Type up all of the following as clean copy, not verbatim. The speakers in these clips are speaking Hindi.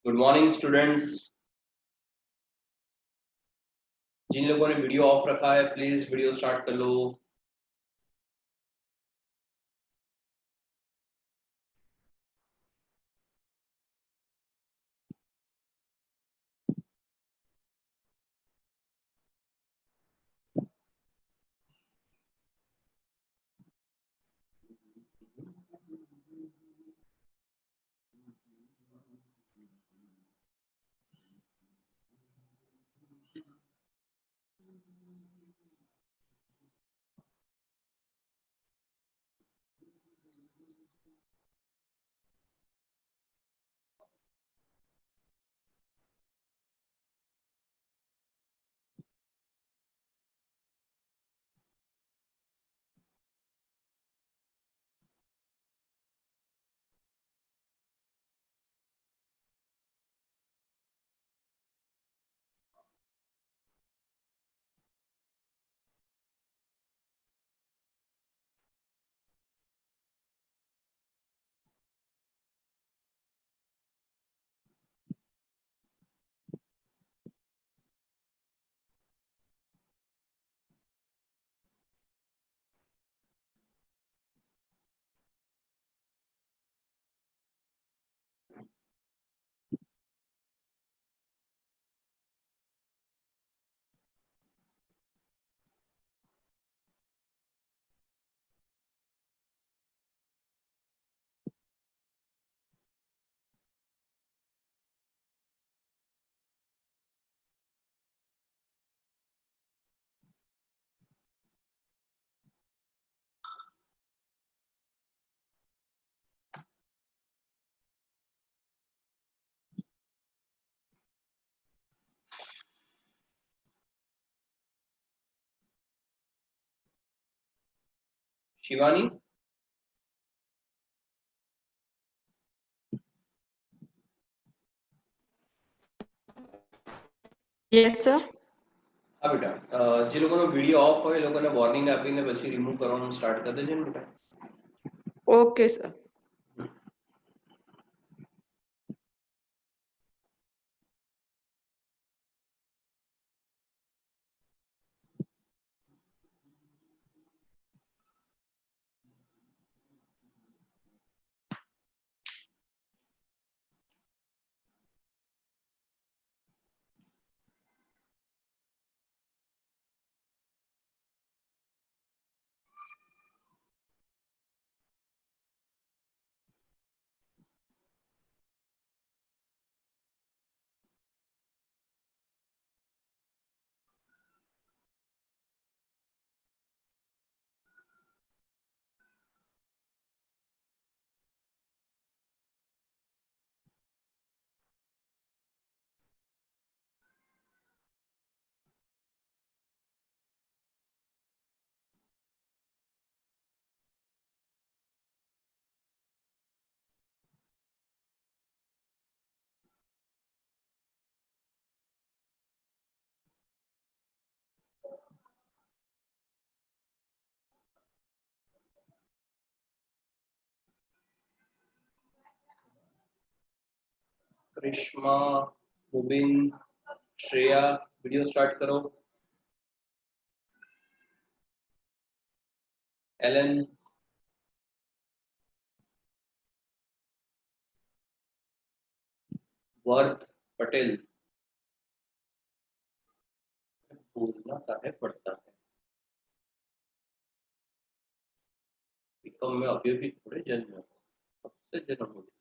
Good morning students. जिन लोगों ने वीडियो ऑफ रखा है प्लीज वीडियो स्टार्ट कर लो। Shivani, yes sir. हाँ बेटा, જે લોકોનો વિડીયો ઓફ હોય એ લોકોને વોર્નિંગ આપીને પછી રિમૂવ કરવાનું સ્ટાર્ટ કરી દેજે ને બેટા। Okay sir. Karishma, Rubin, Shreya, video start करो। एलन, वर्थ पटेल, बोलना काहे पड़ता है, बीकॉम में अभी भी थोड़े जन्म हो, कब से जन्म हो चुका।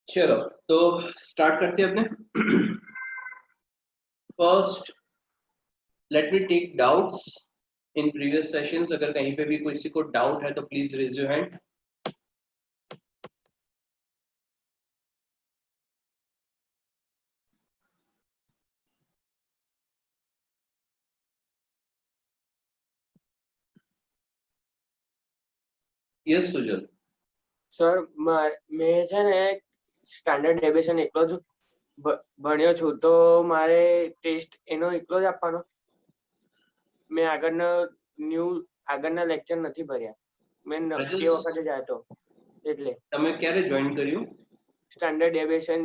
चलो तो स्टार्ट करते हैं अपने। First let me take doubts in previous sessions. अगर कहीं पे भी किसी को डाउट है तो please raise your hand. Yes Sujal. Sir મેં છે ને સ્ટાન્ડર્ડ ડેવિએશન એકલો જ ભણ્યો છું, તો મારે ટેસ્ટ એનો એકલો જ આપવાનો? મેં આગળના લેક્ચર નથી ભર્યા, મેં તે વખતે જ હતો એટલે. તમે ક્યારે જોઈન કર્યું? સ્ટાન્ડર્ડ ડેવિએશન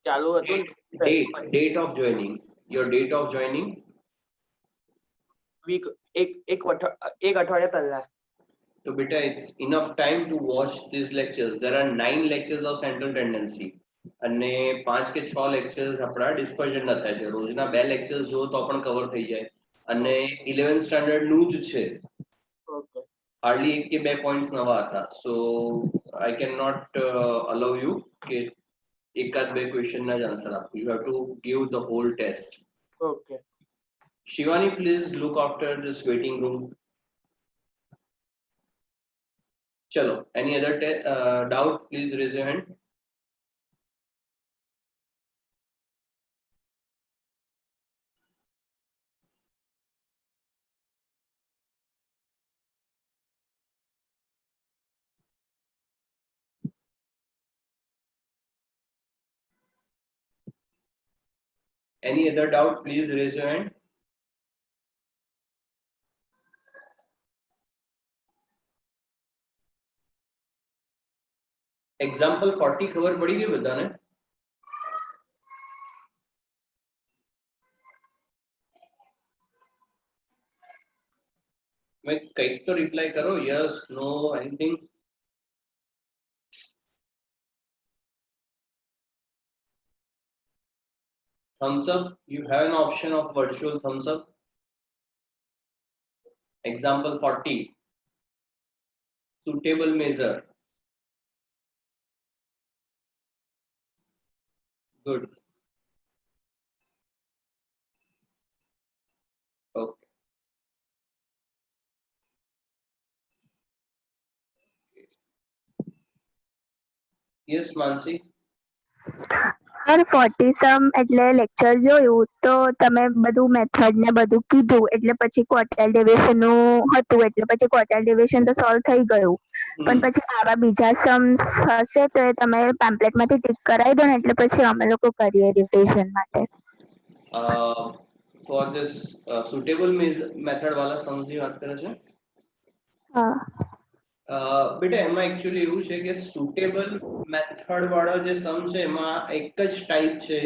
ચાલુ હતું ને, date of joining, your date of joining. Week એક અઠવાડિયા પહેલા. So beta, it's enough time to watch these lectures. There are 9 lectures of central tendency અને 5 કે 6 lectures આપણા dispersion ના થાય છે. રોજના 2 lectures જો તો પણ કવર થઈ જાય અને 11th standard નું જ છે. ઓકે. Hardly એક કે 2 points નવા હતા. So I cannot allow you કે એકાદ બે question ના જ answer આપો. You have to give the whole test. Okay. Shivani, please look after this waiting room. Chalo, any other doubt? Please raise your hand. Any other doubt? Please raise your hand. Example 40 खबर पड़ी गई बताने? मैं कहीं तो reply करो, yes, no, anything. Thumbs up. You have an option of virtual thumbs up. Example 40. Suitable measure. Good. Okay. Yes, Mansi. Sir 40 સમ એટલે લેક્ચર જોયું તો તમે બધું મેથડ ને બધું કીધું એટલે પછી ક્વોર્ટાઇલ ડેવિએશન નું હતું એટલે પછી ક્વોર્ટાઇલ ડેવિએશન તો સોલ્વ થઈ ગયું પણ પછી આવા બીજા સમ્સ હશે તો એ તમે પેમ્પલેટ માંથી ટીક કરાવી દો ને એટલે પછી અમે લોકો કરીએ રિવિઝન માટે. For this suitable method वाला sums ની વાત કરે છે? હા. બેટા એમાં एक्चुअली એવું છે કે suitable method વાળો જે સમ છે એમાં એક જ ટાઈપ છે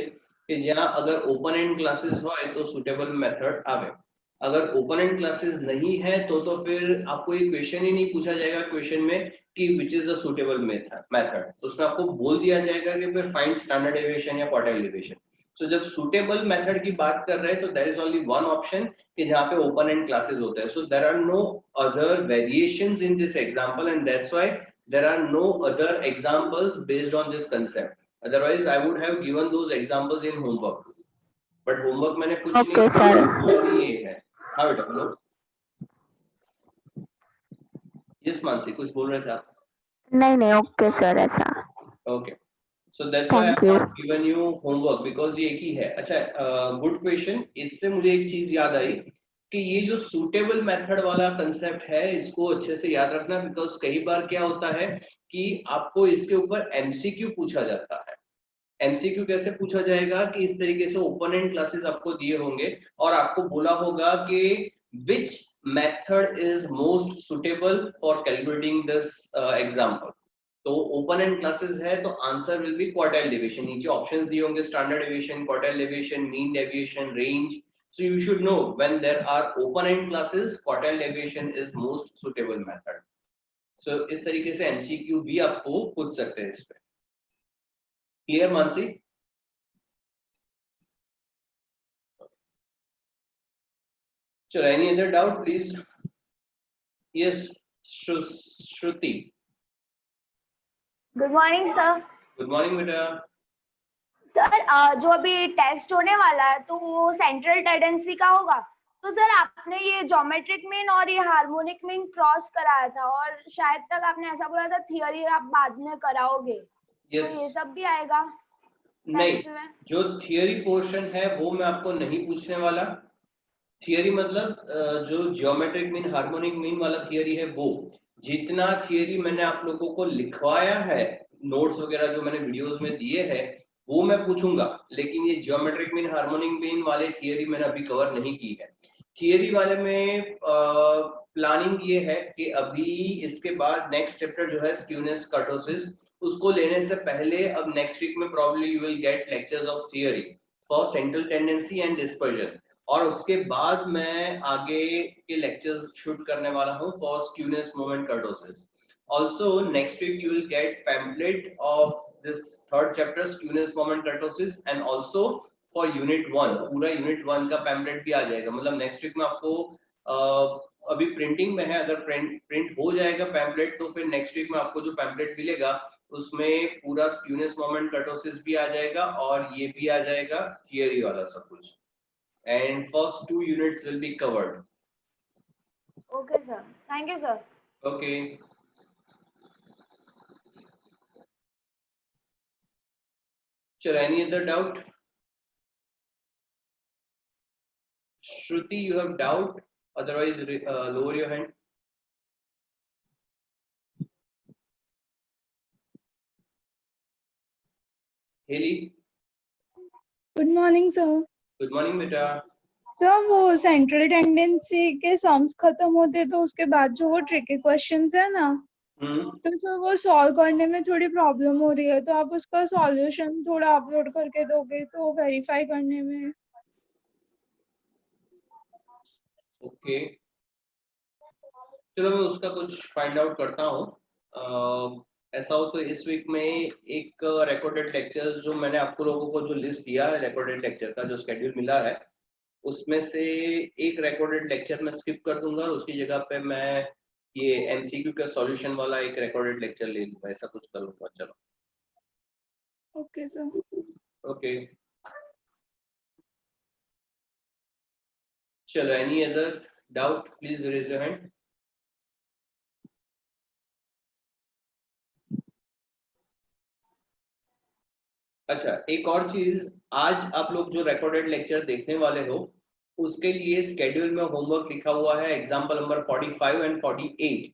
કે જ્યાં અગર ઓપન એન્ડ ક્લાसेस હોય તો suitable method આવે. अगर ओपन एंड क्लासेस नहीं है तो फिर आपको ये क्वेश्चन ही नहीं पूछा जाएगा क्वेश्चन में कि which is the suitable method. उसमें आपको बोल दिया जाएगा कि फिर फाइंड स्टैंडर्ड डेविएशन या क्वार्टाइल डेविएशन. सो जब सुटेबल मेथड की बात कर रहे हैं तो there is only one option कि जहां पे ओपन एंड क्लासेस होते हैं. So there are no other variations in this example and that's why there are no other examples based on this concept. Otherwise I would have given those examples in homework, but homework मैंने कुछ Okay, नहीं sir. ये है. हाँ बेटा बोलो. यस मानसी, कुछ बोल रहे थे आप? नहीं ओके सर ऐसा. Okay. So that's why I Thank have you. not given you homework because ये एक ही है. अच्छा, गुड क्वेश्चन. इससे मुझे एक चीज याद आई कि ये जो suitable method वाला कंसेप्ट है इसको अच्छे से याद रखना बिकॉज कई बार क्या होता है कि आपको इसके ऊपर एमसीक्यू पूछा जाता है. एमसीक्यू कैसे पूछा जाएगा कि इस तरीके से ओपन एंड क्लासेस आपको दिए होंगे और आपको बोला होगा कि which method is most suitable for calculating this example. तो ओपन एंड क्लासेस है तो answer will be quartile deviation. नीचे ऑप्शंस दिए होंगे standard deviation, quartile deviation, mean deviation, range. So you should know when there are open end classes, quartile deviation is most suitable method. So इस तरीके से MCQ भी आपको पूछ सकते हैं इस पे. Clear Mansi? Sure. Any other doubt, please? Yes, Shruti. Good morning sir. Good morning, बेटा. सर जो अभी टेस्ट होने वाला है तो वो सेंट्रल टेंडेंसी का होगा. तो सर आपने ये ज्योमेट्रिक मीन और ये हार्मोनिक मीन क्रॉस कराया था और शायद तक आपने ऐसा बोला था थियरी आप बाद में कराओगे. Yes. तो ये सब भी आएगा नहीं, टेस्ट में? जो थियरी पोर्शन है वो मैं आपको नहीं पूछने वाला. थियरी मतलब जो ज्योमेट्रिक मीन हार्मोनिक मीन वाला थियरी है वो. जितना थियरी मैंने आप लोगों को लिखवाया है, नोट्स वगैरह जो मैंने वीडियोस में दिए हैं वो मैं पूछूंगा, लेकिन ये जियोमेट्रिक मीन हार्मोनिक मीन वाले थियरी मैंने अभी कवर नहीं की है। थियरी वाले में प्लानिंग ये है कि अभी इसके बाद नेक्स्ट चैप्टर जो है स्क्यूनेस कर्टोसिस, उसको लेने से पहले अब नेक्स्ट वीक में probably you will get lectures of theory for central tendency and dispersion, और उसके बाद मैं आगे के लेक्चर्स शूट करने वाला हूँ for skewness moment kurtosis. Also next week you will get pamphlet of this third chapter skewness moment kurtosis, and also for unit 1 पूरा unit 1 का pamphlet भी आ जाएगा। मतलब next week में आपको अभी प्रिंटिंग में है, अगर प्रिंट हो जाएगा pamphlet तो फिर next week में आपको जो pamphlet मिलेगा उसमें पूरा skewness moment kurtosis भी आ जाएगा और ये भी आ जाएगा theory वाला सब कुछ, and first 2 units will be covered. Okay sir, thank you sir. Okay. Sure, any other doubt? Shruti, you have doubt? Otherwise, lower your hand. Haley, good morning sir. good morning, beta. Sir वो सेंट्रल टेंडेंसी के सम्स खत्म होते तो उसके बाद जो वो ट्रिकी क्वेश्चंस है ना, तो सर वो सॉल्व करने में थोड़ी प्रॉब्लम हो रही है, तो आप उसका सॉल्यूशन थोड़ा अपलोड करके दोगे तो वेरीफाई करने में। Okay. चलो मैं उसका कुछ फाइंड आउट करता हूँ। ऐसा हो तो इस वीक में एक रिकॉर्डेड लेक्चर्स जो मैंने आपको लोगों को जो लिस्ट दिया है रिकॉर्डेड लेक्चर का जो शेड्यूल मिला है उसमें से एक रिकॉर्डेड लेक्चर मैं स्किप कर दूंगा, उसकी जगह पे मैं ये एमसीक्यू का सॉल्यूशन वाला एक रिकॉर्डेड लेक्चर ले लूंगा, ऐसा कुछ करूंगा। चलो ओके सर। ओके चलो, any other doubt please raise your hand. अच्छा, एक और चीज, आज आप लोग जो रिकॉर्डेड लेक्चर देखने वाले हो उसके लिए स्केड्यूल में होमवर्क लिखा हुआ है एग्जांपल नंबर 45 एंड 48,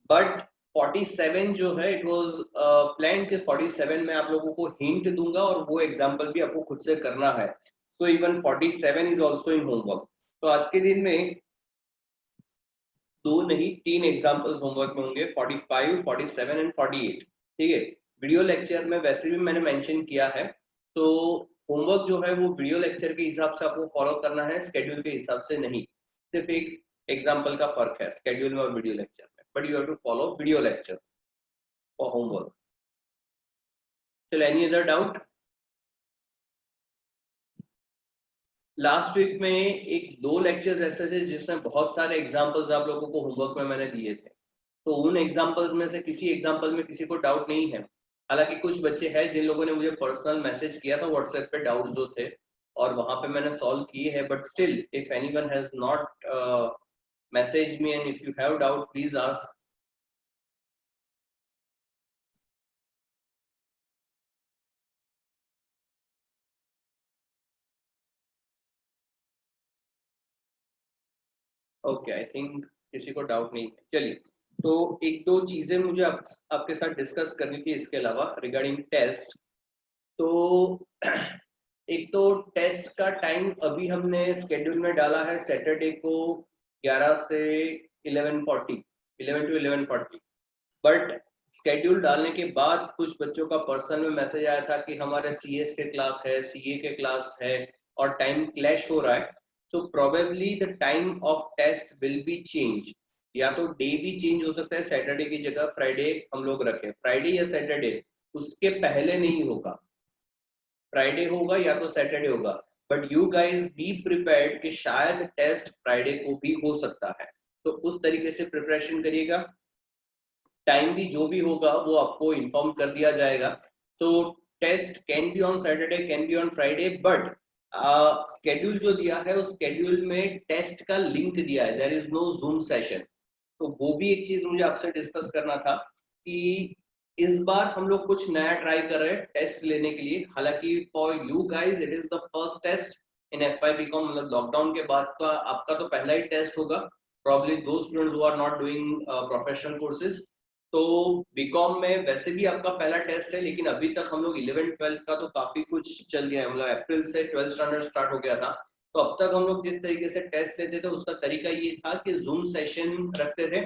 बट 47 जो है इट वाज प्लान के 47 में आप लोगों को हिंट दूंगा और वो एग्जांपल भी आपको खुद से करना है, तो even 47 is also in homework. तो आज के दिन में 2 नहीं 3 एग्जांपल्स होमवर्क में होंगे, 45, 47 एंड 48। ठीक है, वीडियो लेक्चर में वैसे भी मैंने मेंशन किया है, तो होमवर्क जो है वो वीडियो लेक्चर के हिसाब से आपको फॉलो करना है, स्केड्यूल के हिसाब से नहीं। सिर्फ एक एग्जांपल का फर्क है स्केड्यूल में और वीडियो लेक्चर में, but you have to follow video lectures for homework. चलो, any other doubt? Last week में एक 2 लेक्चर्स ऐसे थे जिसमें बहुत सारे एग्जांपल्स आप लोगों को होमवर्क में मैंने दिए थे, तो उन एग्जांपल्स में से किसी एग्जांपल में किसी को डाउट नहीं है। हालांकि कुछ बच्चे हैं जिन लोगों ने मुझे पर्सनल मैसेज किया था व्हाट्सएप पे डाउट्स जो थे और वहां पे मैंने सॉल्व किए हैं, but still if anyone has not message me and if you have doubt please ask. Okay, I think किसी को डाउट नहीं है। चलिए, तो एक दो चीजें मुझे आपके साथ डिस्कस करनी थी इसके अलावा रिगार्डिंग टेस्ट। तो एक तो टेस्ट का टाइम अभी हमने स्केड्यूल में डाला है सैटरडे को 11 से 11:40, 11 to 11:40, बट स्केड्यूल डालने के बाद कुछ बच्चों का पर्सनल में मैसेज आया था कि हमारे सीएस के क्लास है, सीए के क्लास है और टाइम क्लैश हो रहा है, so probably the time of test will be changed। या तो डे भी चेंज हो सकता है, सैटरडे की जगह फ्राइडे हम लोग रखें, फ्राइडे या सैटरडे, उसके पहले नहीं होगा, फ्राइडे होगा या तो सैटरडे होगा, but you guys be prepared कि शायद टेस्ट फ्राइडे को भी हो सकता है, तो उस तरीके से प्रिपरेशन करिएगा। टाइम भी जो भी होगा वो आपको इन्फॉर्म कर दिया जाएगा। तो test can be on Saturday, can be on Friday, but schedule जो दिया है उस स्केड्यूल में टेस्ट का लिंक दिया है, there is no Zoom session. तो वो भी एक चीज मुझे आपसे डिस्कस करना था कि इस बार हम लोग कुछ नया ट्राई कर रहे हैं टेस्ट लेने के लिए। हालांकि for you guys it is the first test in FY BCom, मतलब लॉकडाउन के बाद का आपका तो पहला ही टेस्ट होगा, probably those students who are not doing professional courses. तो बीकॉम में वैसे भी आपका पहला टेस्ट है, लेकिन अभी तक हम लोग 11-12 का तो काफी कुछ चल गया है, मतलब अप्रैल से 12th स्टैंडर्ड स्टार्ट हो गया था। तो अब तक हम लोग जिस तरीके से टेस्ट लेते थे उसका तरीका ये था कि जूम सेशन रखते थे,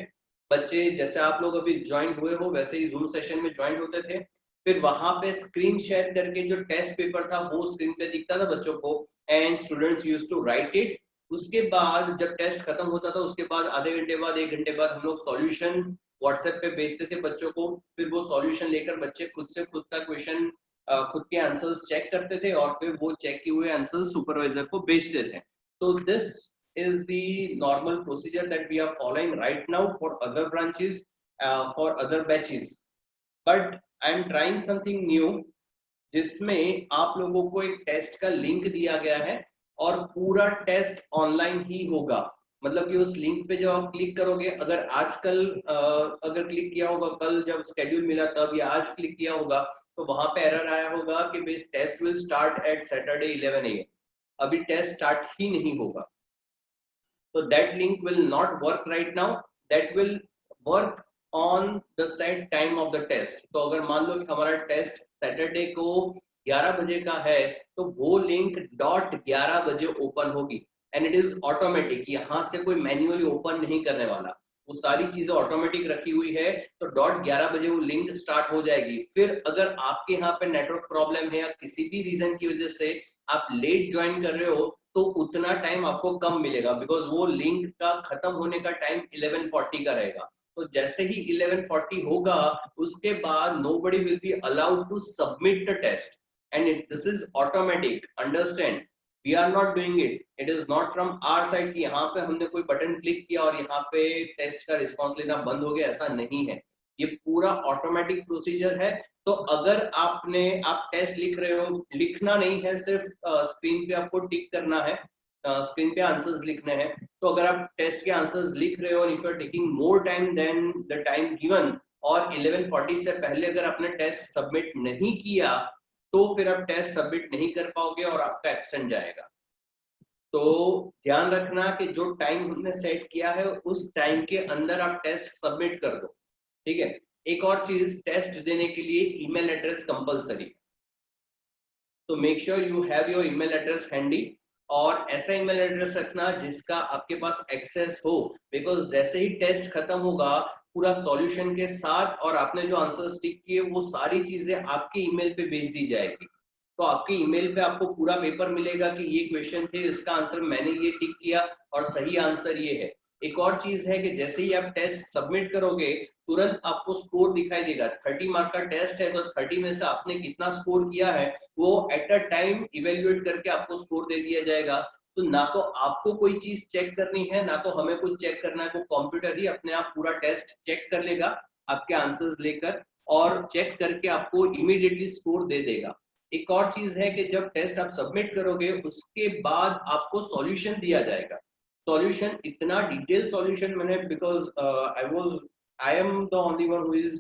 बच्चे जैसे आप लोग अभी ज्वाइन हुए हो वैसे ही जूम सेशन में ज्वाइन होते थे, फिर वहां पे स्क्रीन शेयर करके जो टेस्ट पेपर था वो स्क्रीन पे दिखता था बच्चों को, and students used to write it. उसके बाद जब टेस्ट खत्म होता था उसके बाद आधे घंटे बाद 1 घंटे बाद हम लोग सॉल्यूशन व्हाट्सएप पे भेजते थे बच्चों को, फिर वो सॉल्यूशन लेकर बच्चे खुद से खुद का क्वेश्चन खुद के आंसर्स चेक करते थे और फिर वो चेक किए हुए आंसर्स सुपरवाइजर को भेजते थे। तो this is the normal procedure that we are following right now for other branches, for other batches, but I am trying something new जिसमें आप लोगों को एक टेस्ट का लिंक दिया गया है और पूरा टेस्ट ऑनलाइन ही होगा। मतलब कि उस लिंक पे जब आप क्लिक करोगे, अगर आजकल अगर क्लिक किया होगा, कल जब स्केड्यूल मिला तब या आज क्लिक किया होगा तो वहां पे एरर आया होगा कि base test will start at Saturday 11 AM। अभी टेस्ट स्टार्ट ही नहीं होगा, so that link will not work right now, that will work on the set time of the test। तो अगर मान लो कि हमारा टेस्ट सैटरडे को 11 बजे का है तो वो लिंक .11 बजे ओपन होगी, एंड इट इज ऑटोमेटिक, यहाँ से कोई मैन्युअली ओपन नहीं करने वाला, वो सारी चीजें ऑटोमेटिक रखी हुई है। तो .11 बजे वो लिंक स्टार्ट हो जाएगी। फिर अगर आपके यहाँ पे नेटवर्क प्रॉब्लम है या किसी भी रीजन की वजह से आप लेट ज्वाइन कर रहे हो तो उतना टाइम आपको कम मिलेगा, बिकॉज वो लिंक का खत्म होने का टाइम 11:40 का रहेगा। तो जैसे ही 11:40 होगा उसके बाद nobody will be allowed to submit the test, and this is automatic, understand, we are not doing it, it is not from our side कि यहाँ पे हमने कोई बटन क्लिक किया और यहाँ पे टेस्ट का रिस्पॉन्स लेना बंद हो गया, ऐसा नहीं है, ये पूरा ऑटोमेटिक प्रोसीजर है। तो अगर आप टेस्ट लिख रहे हो, लिखना नहीं है, सिर्फ स्क्रीन पे आपको टिक करना है, स्क्रीन पे आंसर्स लिखने हैं। तो अगर आप टेस्ट के आंसर्स लिख रहे हो और if you are taking more time than the time given और 11:40 से पहले अगर आपने टेस्ट सबमिट नहीं किया तो फिर आप टेस्ट सबमिट नहीं कर पाओगे और आपका एब्सेंट जाएगा। तो ध्यान रखना कि जो टाइम हमने सेट किया है उस टाइम के अंदर आप टेस्ट सबमिट कर दो, ठीक है। एक और चीज, टेस्ट देने के लिए ईमेल एड्रेस कंपलसरी, तो make sure you have your email address handy, और ऐसा ईमेल एड्रेस रखना जिसका आपके पास एक्सेस हो, बिकॉज जैसे ही टेस्ट खत्म होगा पूरा सॉल्यूशन के साथ और आपने जो आंसर्स टिक किए वो सारी चीजें आपके ईमेल पे भेज दी जाएगी। तो आपके ईमेल पे आपको पूरा पेपर मिलेगा कि ये क्वेश्चन थे, इसका आंसर मैंने ये टिक किया और सही आंसर ये है। एक और चीज है कि जैसे ही आप टेस्ट सबमिट करोगे तुरंत आपको स्कोर दिखाई देगा। 30 मार्क का टेस्ट है तो 30 में से आपने कितना स्कोर किया है वो एट अ टाइम इवेल्युएट करके आपको स्कोर दे दिया जाएगा। तो ना तो आपको कोई चीज चेक करनी है ना तो हमें कुछ चेक करना है, वो कंप्यूटर ही अपने आप पूरा टेस्ट चेक कर लेगा आपके आंसर्स लेकर और चेक करके आपको इमीडिएटली स्कोर दे देगा। एक और चीज है कि जब टेस्ट आप सबमिट करोगे उसके बाद आपको सॉल्यूशन दिया जाएगा। सॉल्यूशन इतना डिटेल सॉल्यूशन मैंने, because I am the only one who is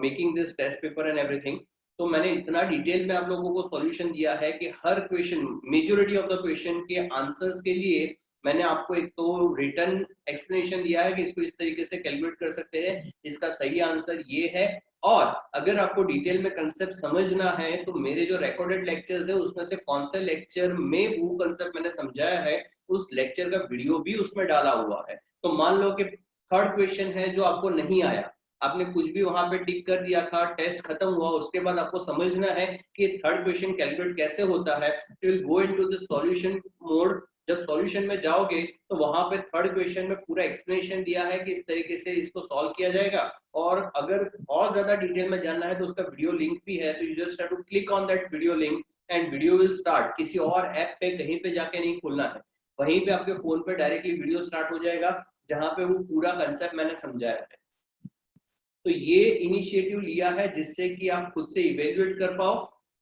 making this test paper and everything, तो मैंने इतना डिटेल में आप लोगों को सॉल्यूशन दिया है कि हर question, majority of the question के आंसर्स के लिए मैंने आपको एक तो रिटर्न एक्सप्लेनेशन दिया है कि इसको इस तरीके से कैलकुलेट कर सकते हैं, इसका सही आंसर ये है। और अगर आपको डिटेल में कंसेप्ट समझना है तो मेरे जो रिकॉर्डेड लेक्चर्स है उसमें से कौन से लेक्चर में वो कंसेप्ट मैंने समझाया है उस लेक्चर का वीडियो भी उसमें डाला हुआ है। तो मान लो कि थर्ड क्वेश्चन है जो आपको नहीं आया, आपने कुछ भी वहां पे टिक कर दिया था, टेस्ट खत्म हुआ, उसके बाद आपको समझना है कि थर्ड क्वेश्चन कैलकुलेट कैसे होता है, you will go into the solution mode. जब सॉल्यूशन में जाओगे तो वहां पे थर्ड क्वेश्चन में पूरा एक्सप्लेनेशन दिया है कि इस तरीके से इसको सॉल्व किया जाएगा। और अगर और ज्यादा डिटेल में जानना है तो उसका वीडियो लिंक भी है, तो you just have to click on that video link and video will start. किसी और ऐप पे कहीं पे जाके नहीं खोलना है, वहीं पे आपके फोन पे डायरेक्टली वीडियो स्टार्ट हो जाएगा जहां पे वो पूरा कंसेप्ट मैंने समझाया है। तो ये इनिशिएटिव लिया है जिससे कि आप खुद से इवेल्युएट कर पाओ,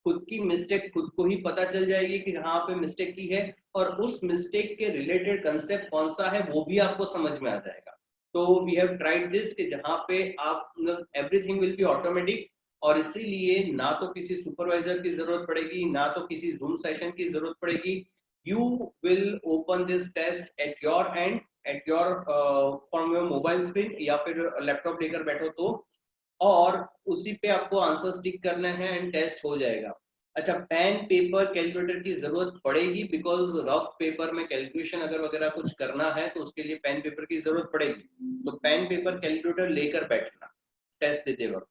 खुद की मिस्टेक खुद को ही पता चल जाएगी कि हाँ पे मिस्टेक की है और उस मिस्टेक के रिलेटेड कंसेप्ट कौन सा है वो भी आपको समझ में आ जाएगा। तो वी हैव ट्राइड दिस कि जहाँ पे आप एवरीथिंग विल बी ऑटोमेटिक, और इसीलिए ना तो किसी सुपरवाइजर की जरूरत पड़ेगी ना तो किसी जूम सेशन की जरूरत पड़ेगी। You will open this test at your end at your from your mobile screen या फिर लैपटॉप लेकर बैठो तो, और उसी पे आपको आंसर टिक करना है एंड टेस्ट हो जाएगा। अच्छा, पेन पेपर कैलकुलेटर की जरूरत पड़ेगी बिकॉज रफ पेपर में कैलकुलेशन अगर वगैरह कुछ करना है तो उसके लिए पेन पेपर की जरूरत पड़ेगी, तो पेन पेपर कैलकुलेटर लेकर बैठना टेस्ट देते वक्त।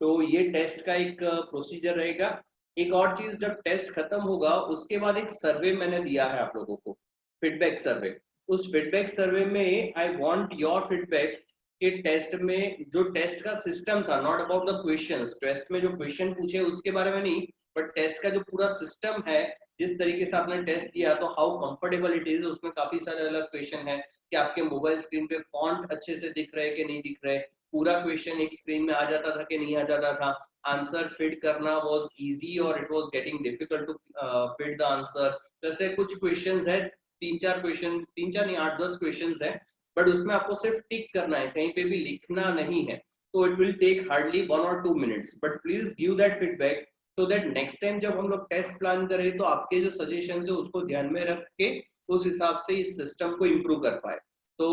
तो ये टेस्ट का एक प्रोसीजर रहेगा। एक और चीज, जब टेस्ट खत्म होगा उसके बाद एक सर्वे मैंने दिया है आप लोगों को, फीडबैक सर्वे। उस फीडबैक सर्वे में आई वांट योर फीडबैक कि टेस्ट में जो टेस्ट का सिस्टम था, not about the questions, test में जो क्वेश्चन पूछे उसके बारे में नहीं, बट टेस्ट का जो पूरा सिस्टम है, जिस तरीके से आपने टेस्ट किया तो हाउ कंफर्टेबल इट इज। उसमें काफी सारे अलग क्वेश्चन है कि आपके मोबाइल स्क्रीन पे फॉन्ट अच्छे से दिख रहे कि नहीं दिख रहे, पूरा क्वेश्चन एक स्क्रीन में आ जाता था कि नहीं आ जाता था, आंसर फिट करना वाज इजी और it was getting difficult to fit the answer. जैसे कुछ क्वेश्चंस है, 3-4 क्वेश्चन, 3-4 नहीं 8-10 क्वेश्चंस है, बट उसमें आपको सिर्फ टिक करना है, कहीं पे भी लिखना नहीं है, तो इट विल टेक हार्डली 1 और 2 minutes. But please give that feedback so that next time जब हम लोग टेस्ट प्लान करें तो आपके जो सजेशंस है उसको ध्यान में रख के उस हिसाब से इस सिस्टम को इम्प्रूव कर पाए। तो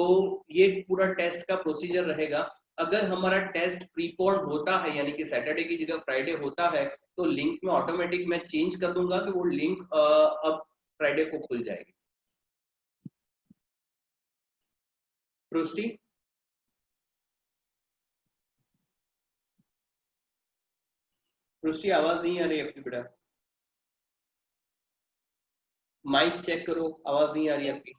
ये पूरा टेस्ट का प्रोसीजर रहेगा। अगर हमारा टेस्ट प्रीपोन होता है, यानी कि सैटरडे की जगह फ्राइडे होता है, तो लिंक में ऑटोमेटिक मैं चेंज कर दूंगा कि वो लिंक अब फ्राइडे को खुल जाएगी। पृष्टि, पृष्टि आवाज नहीं आ रही आपकी बेटा, माइक चेक करो, आवाज नहीं आ रही आपकी।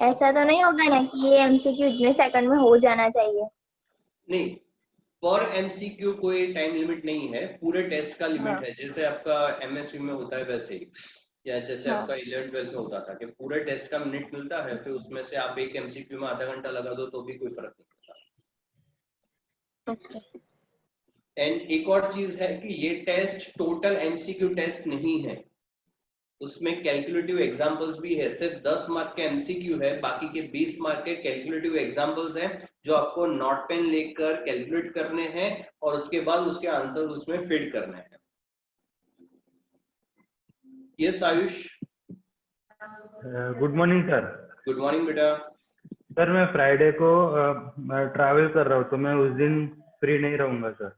ऐसा तो नहीं होगा ना कि ये एमसीक्यू इतने सेकंड में हो जाना चाहिए? नहीं, पर एमसीक्यू कोई टाइम लिमिट नहीं है, पूरे टेस्ट का लिमिट है, जैसे आपका एमएसवी में होता है वैसे ही, या जैसे आपका 11-12 में होता था कि पूरे टेस्ट का मिनट मिलता है, फिर उसमें से आप एक एमसीक्यू में आधा घंटा लगा दो तो भी कोई फर्क नहीं पड़ता। एंड एक और चीज है कि ये टेस्ट टोटल एमसीक्यू टेस्ट नहीं है, उसमें कैलकुलेटिव एग्जांपल्स भी है। सिर्फ 10 मार्क के एमसीक्यू है, बाकी के 20 मार्क के कैलकुलेटिव एग्जांपल्स हैं जो आपको नोट पेन लेकर कैलकुलेट करने हैं और उसके बाद उसके आंसर उसमें फिट करने हैं। Yes Ayush, good morning sir. Good morning बेटा। सर मैं फ्राइडे को ट्रैवल कर रहा हूँ तो मैं उस दिन फ्री नहीं रहूंगा सर।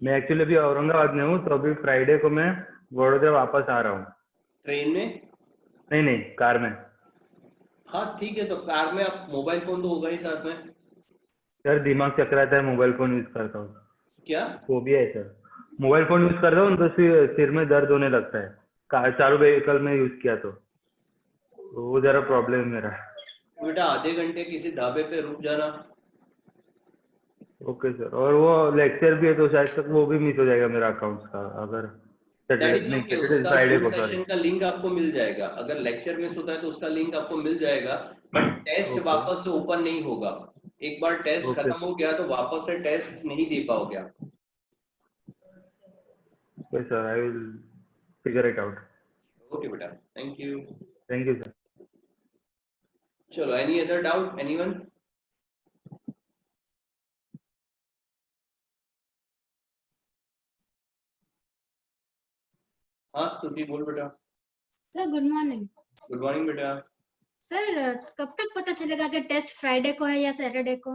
मैं एक्चुअली अभी औरंगाबाद में हूँ, तो अभी फ्राइडे को मैं बड़ौदा वापस आ रहा हूँ। ट्रेन में? नहीं, कार में। हाँ ठीक है, तो कार में आप मोबाइल फोन तो होगा ही साथ में। सर दिमाग चकराता है, मोबाइल फोन यूज करता हूँ। क्या फोबिया है सर, मोबाइल फोन यूज करता हूँ तो सिर में दर्द होने लगता है, कार चालू व्हीकल में यूज किया तो वो जरा प्रॉब्लम है मेरा। बेटा आधे घंटे किसी ढाबे पे रुक जाना। ओके सर, और वो लेक्चर भी है तो शायद तक वो भी मिस हो जाएगा मेरा अकाउंट्स का, अगर फ्राइडे को। सेशन का लिंक आपको मिल जाएगा, अगर लेक्चर मिस होता है तो उसका लिंक आपको मिल जाएगा, बट टेस्ट वापस से ओपन नहीं होगा। एक बार टेस्ट खत्म हो गया तो वापस से टेस्ट नहीं दे पाओगे आप। Okay sir, I will figure it out. Okay बेटा, thank you. Thank you sir. चलो, एनी अदर डाउट एनीवन? हाँ स्तुति बोल बेटा। Sir good morning. Good morning बेटा। सर कब तक पता चलेगा कि टेस्ट फ्राइडे को है या सैटरडे को?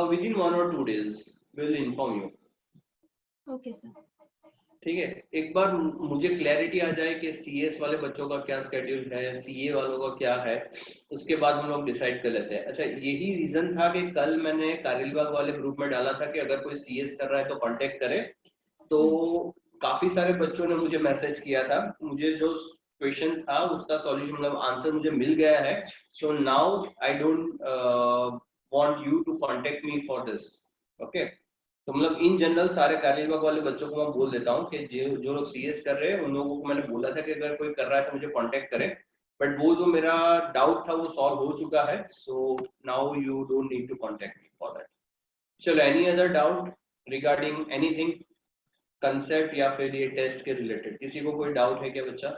Within 1 or 2 days will inform you. Okay sir. ठीक है, एक बार मुझे क्लैरिटी आ जाए कि सीएस वाले बच्चों का क्या स्केड्यूल है, सीए वालों का क्या है, उसके बाद हम लोग डिसाइड कर लेते हैं। अच्छा, यही रीजन था कि कल मैंने कारिलबाग वाले ग्रुप में डाला था कि अगर कोई सीएस कर रहा है तो कांटेक्ट करे, तो काफी सारे बच्चों ने मुझे मैसेज किया था, मुझे जो क्वेश्चन था उसका सॉल्यूशन मतलब आंसर मुझे मिल गया है। So now I don't want you to contact me for this. Okay, तो मतलब इन जनरल सारे कारिलबाग वाले बच्चों को मैं बोल देता हूँ कि जो लोग सीएस कर रहे हैं उन लोगों को मैंने बोला था कि अगर कोई कर रहा है तो मुझे कांटेक्ट करें, बट वो जो मेरा डाउट था वो सॉल्व हो चुका है। So now you don't need to contact me for that. चलो, any other doubt regarding anything concept या फिर ये टेस्ट के रिलेटेड? किसी को कोई डाउट है क्या बच्चा?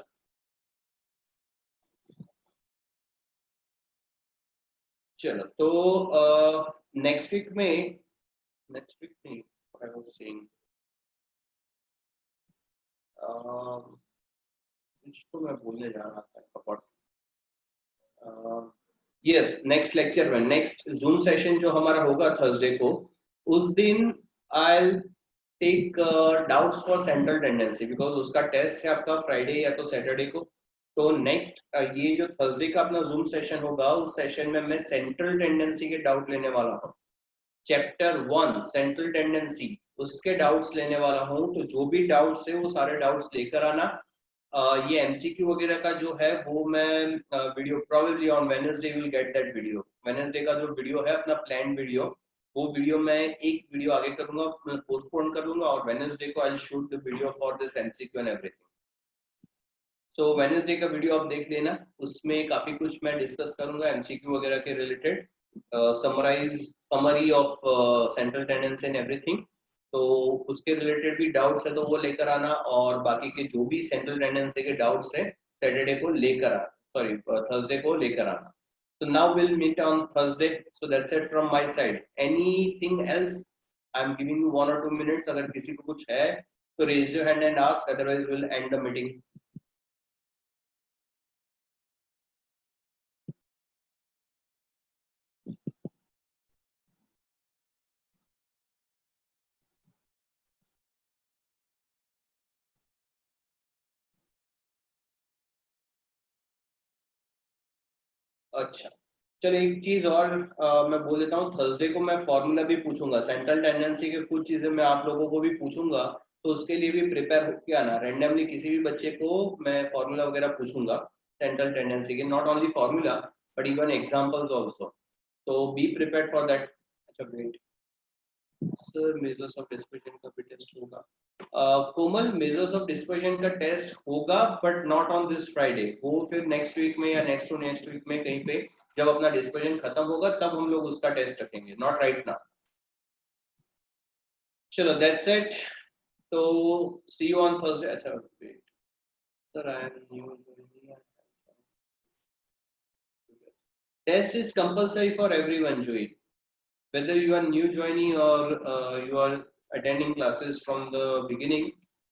चलो, तो नेक्स्ट वीक में I was saying कुछ तो मैं बोलने जा रहा था, सपोर्ट। यस, नेक्स्ट लेक्चर में, नेक्स्ट जूम सेशन जो हमारा होगा थर्सडे को, उस दिन I take doubts for central tendency, because उसका टेस्ट है आपका फ्राइडे या तो सैटरडे को। तो नेक्स्ट ये जो थर्सडे का अपना जूम सेशन होगा, उस सेशन में मैं सेंट्रल टेंडेंसी के डाउट लेने वाला हूँ। चैप्टर 1 सेंट्रल टेंडेंसी, उसके डाउट्स लेने वाला हूँ। तो जो भी डाउट्स है वो सारे डाउट्स लेकर आना। ये एमसीक्यू वगैरह का जो है वो मैं video probably on Wednesday will get that video. Wednesday का जो वीडियो है अपना प्लान वीडियो, वो वीडियो मैं एक वीडियो आगे करूंगा, पोस्टपोन कर लूंगा, और वेडनेसडे को I will shoot the video for this MCQ and everything. तो वेडनेसडे का वीडियो आप देख लेना, उसमें काफी कुछ मैं डिस्कस करूंगा एमसीक्यू वगैरह के related, summary of central tendency and everything. तो उसके रिलेटेड भी डाउट्स है तो वो लेकर आना, और बाकी के जो भी सेंट्रल टेंडेंसी के डाउट्स है सैटरडे को लेकर आना, सॉरी थर्सडे को लेकर आना। So now we'll meet on Thursday. So that's it from my side. Anything else? I'm giving you 1 or 2 minutes. अगर किसी को कुछ है तो raise your hand and ask. Otherwise we'll end the meeting. अच्छा, चलो एक चीज और मैं बोल देता हूँ। थर्सडे को मैं फॉर्मूला भी पूछूंगा, सेंट्रल टेंडेंसी के कुछ चीजें मैं आप लोगों को भी पूछूंगा, तो उसके लिए भी प्रिपेयर होके आना। रैंडमली किसी भी बच्चे को मैं फॉर्मूला वगैरह पूछूंगा सेंट्रल टेंडेंसी के, not only formula but even examples also, तो बी प्रिपेयर्ड फॉर दैट। अच्छा wait sir, measures of dispersion का भी टेस्ट होगा। कोमल, मेजर्स ऑफ डिस्पर्शन का टेस्ट होगा but not on this Friday, वो फिर नेक्स्ट वीक में या नेक्स्ट टू नेक्स्ट वीक में कहीं पे जब अपना डिस्पर्शन खत्म होगा तब हम लोग उसका टेस्ट रखेंगे, नॉट राइट नाउ। चलो दैट्स इट, तो सी यू ऑन थर्सडे। अच्छा wait sir, I am new, test is compulsory for everyone जोई, whether you are new joinee or you are attending classes from the beginning,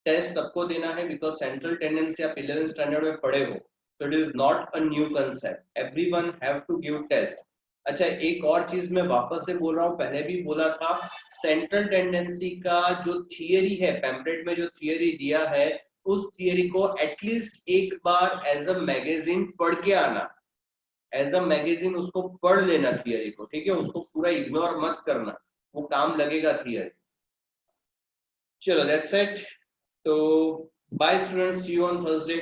test सबको देना है, because central tendency आप 11th standard में पढ़े हो, so it is not a new concept, everyone have to give test। अच्छा, एक और चीज मैं वापस से बोल रहा हूँ, पहले भी बोला था, सेंट्रल टेंडेंसी का जो थियरी है, पैम्पलेट में जो थियरी दिया है, उस थियरी को एटलीस्ट एक बार एज अ मैगजीन पढ़ के आना, एज अ मैगजीन उसको पढ़ लेना थियरी को, ठीक है? उसको पूरा इग्नोर मत करना, वो काम लगेगा थियरी। चलो दैट्स इट, तो bye students, see you on Thursday.